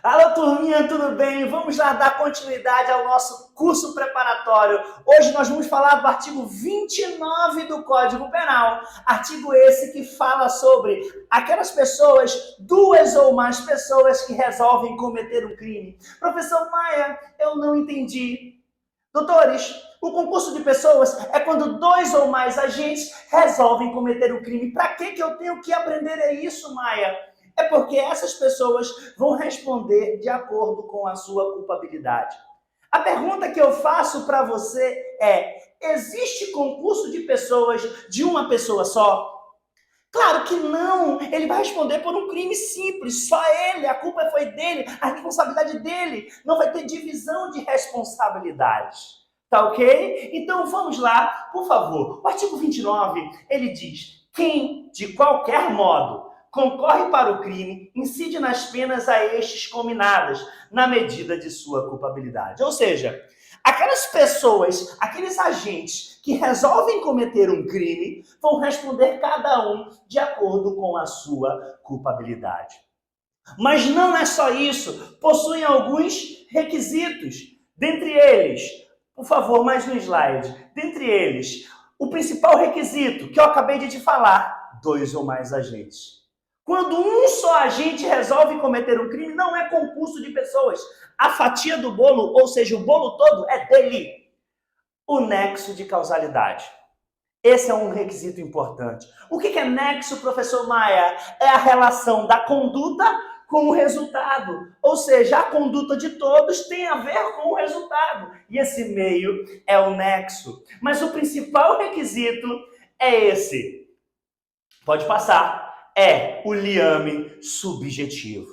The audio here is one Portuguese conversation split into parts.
Alô, turminha, tudo bem? Vamos lá dar continuidade ao nosso curso preparatório. Hoje nós vamos falar do artigo 29 do Código Penal. Artigo esse que fala sobre aquelas pessoas, duas ou mais pessoas que resolvem cometer um crime. Professor Maia, eu não entendi. Doutores, o concurso de pessoas é quando dois ou mais agentes resolvem cometer um crime. Para que eu tenho que aprender isso, Maia? É porque essas pessoas vão responder de acordo com a sua culpabilidade. A pergunta que eu faço para você é: existe concurso de pessoas de uma pessoa só? Claro que não! Ele vai responder por um crime simples, só ele, a culpa foi dele, a responsabilidade dele. Não vai ter divisão de responsabilidades. Tá ok? Então vamos lá, por favor. O artigo 29, ele diz: quem, de qualquer modo, concorre para o crime, incide nas penas a estes cominadas, na medida de sua culpabilidade. Ou seja, aquelas pessoas, aqueles agentes que resolvem cometer um crime, vão responder cada um de acordo com a sua culpabilidade. Mas não é só isso, possuem alguns requisitos. Dentre eles, por favor, mais no slide. Dentre eles, o principal requisito que eu acabei de te falar: dois ou mais agentes. Quando um só agente resolve cometer um crime, não é concurso de pessoas. A fatia do bolo, ou seja, o bolo todo, é dele. O nexo de causalidade. Esse é um requisito importante. O que é nexo, professor Maia? É a relação da conduta com o resultado. Ou seja, a conduta de todos tem a ver com o resultado. E esse meio é o nexo. Mas o principal requisito é esse. Pode passar. É o liame subjetivo.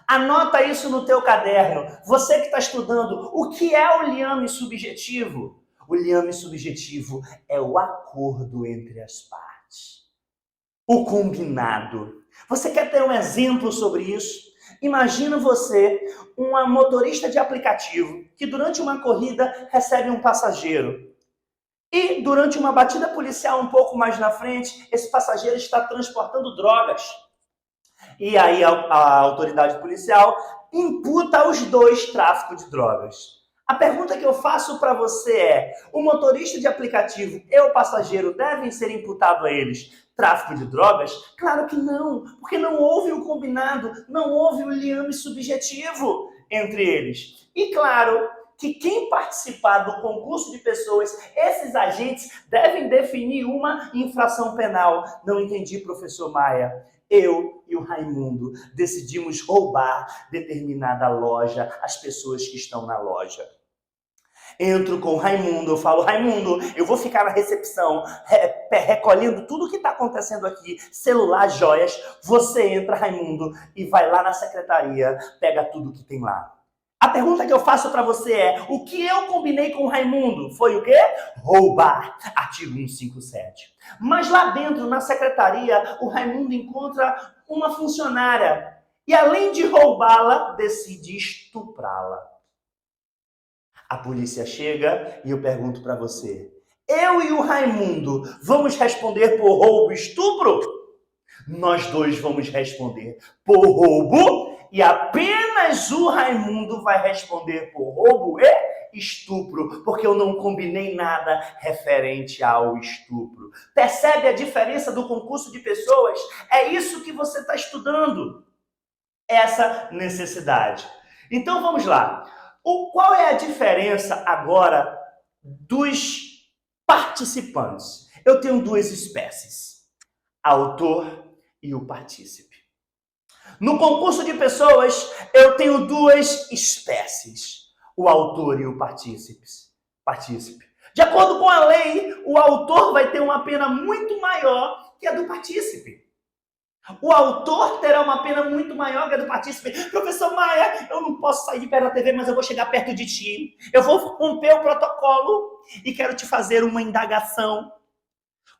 Anota isso no teu caderno. Você que está estudando, o que é o liame subjetivo? O liame subjetivo é o acordo entre as partes. O combinado. Você quer ter um exemplo sobre isso? Imagina você, uma motorista de aplicativo, que durante uma corrida recebe um passageiro. E durante uma batida policial um pouco mais na frente, esse passageiro está transportando drogas. E aí a autoridade policial imputa aos dois tráfico de drogas. A pergunta que eu faço para você é: o motorista de aplicativo e o passageiro devem ser imputados a eles tráfico de drogas? Claro que não, porque não houve o combinado, não houve o liame subjetivo entre eles. E claro que quem participar do concurso de pessoas, esses agentes devem definir uma infração penal. Não entendi, professor Maia. Eu e o Raimundo decidimos roubar determinada loja, as pessoas que estão na loja. Entro com o Raimundo, eu falo: Raimundo, eu vou ficar na recepção recolhendo tudo que está acontecendo aqui, celular, joias. Você entra, Raimundo, e vai lá na secretaria, pega tudo que tem lá. A pergunta que eu faço para você é: o que eu combinei com o Raimundo foi o quê? Roubar. Artigo 157. Mas lá dentro, na secretaria, o Raimundo encontra uma funcionária e, além de roubá-la, decide estuprá-la. A polícia chega e eu pergunto para você: eu e o Raimundo vamos responder por roubo e estupro? Nós dois vamos responder por roubo e apenas o Raimundo vai responder por roubo e estupro, porque eu não combinei nada referente ao estupro. Percebe a diferença do concurso de pessoas? É isso que você está estudando, essa necessidade. Então vamos lá. Qual é a diferença agora dos participantes? Eu tenho duas espécies: autor e o partícipe. No concurso de pessoas, eu tenho duas espécies: o autor e o partícipe. De acordo com a lei, o autor vai ter uma pena muito maior que a do partícipe. O autor terá uma pena muito maior que a do partícipe. Professor Maia, eu não posso sair de perto da TV, mas eu vou chegar perto de ti. Eu vou romper o protocolo e quero te fazer uma indagação.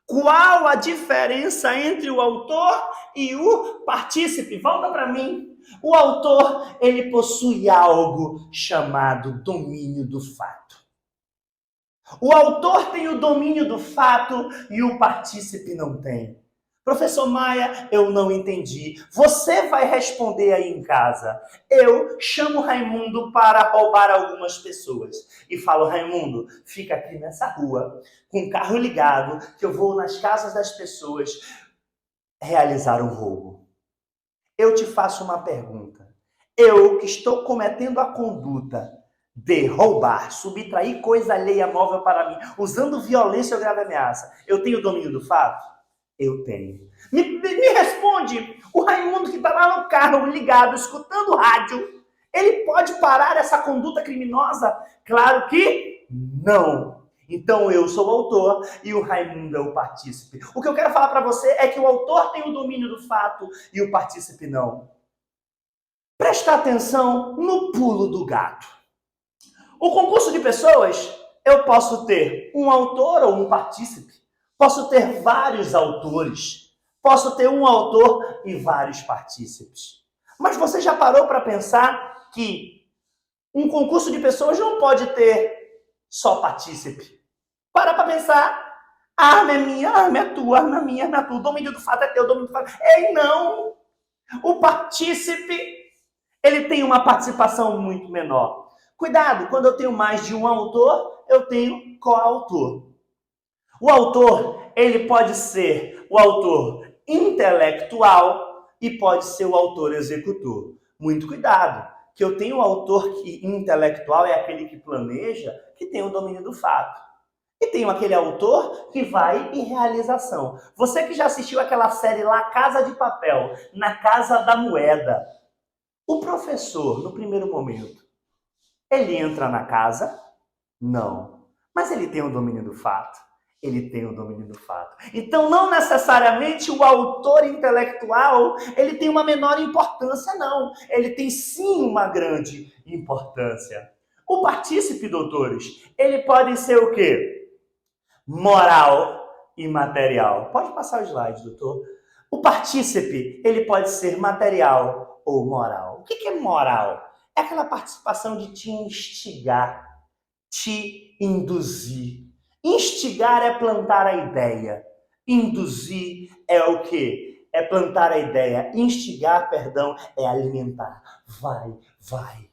Qual a diferença entre o autor e o partícipe? Volta para mim. O autor, ele possui algo chamado domínio do fato. O autor tem o domínio do fato e o partícipe não tem. Professor Maia, eu não entendi. Você vai responder aí em casa. Eu chamo Raimundo para roubar algumas pessoas. E falo, Raimundo, fica aqui nessa rua, com o carro ligado, que eu vou nas casas das pessoas realizar um roubo. Eu te faço uma pergunta. Eu que estou cometendo a conduta de roubar, subtrair coisa alheia móvel para mim, usando violência ou grave ameaça, eu tenho domínio do fato? Eu tenho. Me responde, o Raimundo que está lá no carro ligado, escutando o rádio, ele pode parar essa conduta criminosa? Claro que não. Então eu sou o autor e o Raimundo é o partícipe. O que eu quero falar para você é que o autor tem o domínio do fato e o partícipe não. Presta atenção no pulo do gato. O concurso de pessoas, eu posso ter um autor ou um partícipe. Posso ter vários autores. Posso ter um autor e vários partícipes. Mas você já parou para pensar que um concurso de pessoas não pode ter só partícipe? Para pensar. A arma é minha, a arma é tua, a arma é minha, a arma é tua. O domínio do fato é teu, o domínio do fato. Ei, não! O partícipe, ele tem uma participação muito menor. Cuidado, quando eu tenho mais de um autor, eu tenho coautor. O autor, ele pode ser o autor intelectual e pode ser o autor executor. Muito cuidado, que eu tenho o autor que intelectual é aquele que planeja, que tem o domínio do fato. E tenho aquele autor que vai em realização. Você que já assistiu aquela série La Casa de Papel, Na Casa da Moeda, o professor, no primeiro momento, ele entra na casa? Não. Mas ele tem o domínio do fato. Ele tem o domínio do fato. Então, não necessariamente o autor intelectual, ele tem uma menor importância, não. Ele tem sim uma grande importância. O partícipe, doutores, ele pode ser o quê? Moral e material. Pode passar o slide, doutor. O partícipe, ele pode ser material ou moral. O que é moral? É aquela participação de te instigar, te induzir. Instigar é plantar a ideia. Induzir é o quê? É plantar a ideia. Instigar, perdão, é alimentar. Vai, vai.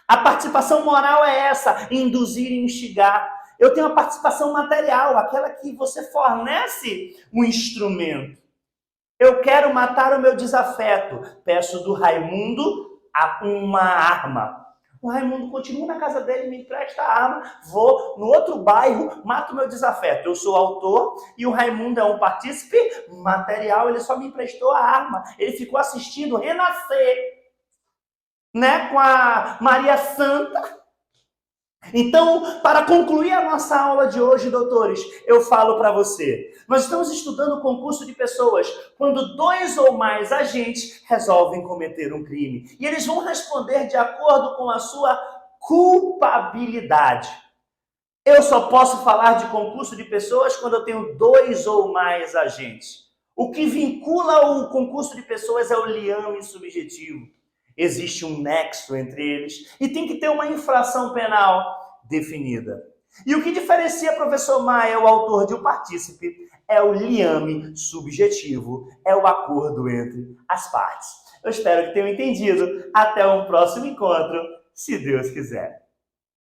A participação moral é essa, induzir e instigar. Eu tenho a participação material, aquela que você fornece um instrumento. Eu quero matar o meu desafeto. Peço do Raimundo uma arma. O Raimundo continua na casa dele, me empresta a arma, vou no outro bairro, mato o meu desafeto. Eu sou autor e o Raimundo é um partícipe material, ele só me emprestou a arma. Ele ficou assistindo renascer, né, com a Maria Santa. Então, para concluir a nossa aula de hoje, doutores, eu falo para você. Nós estamos estudando o concurso de pessoas quando 2 ou mais agentes resolvem cometer um crime. E eles vão responder de acordo com a sua culpabilidade. Eu só posso falar de concurso de pessoas quando eu tenho 2 ou mais agentes. O que vincula o concurso de pessoas é o liame subjetivo. Existe um nexo entre eles e tem que ter uma infração penal definida. E o que diferencia professor Maia, o autor de O Partícipe, é o liame subjetivo, é o acordo entre as partes. Eu espero que tenham entendido. Até um próximo encontro, se Deus quiser.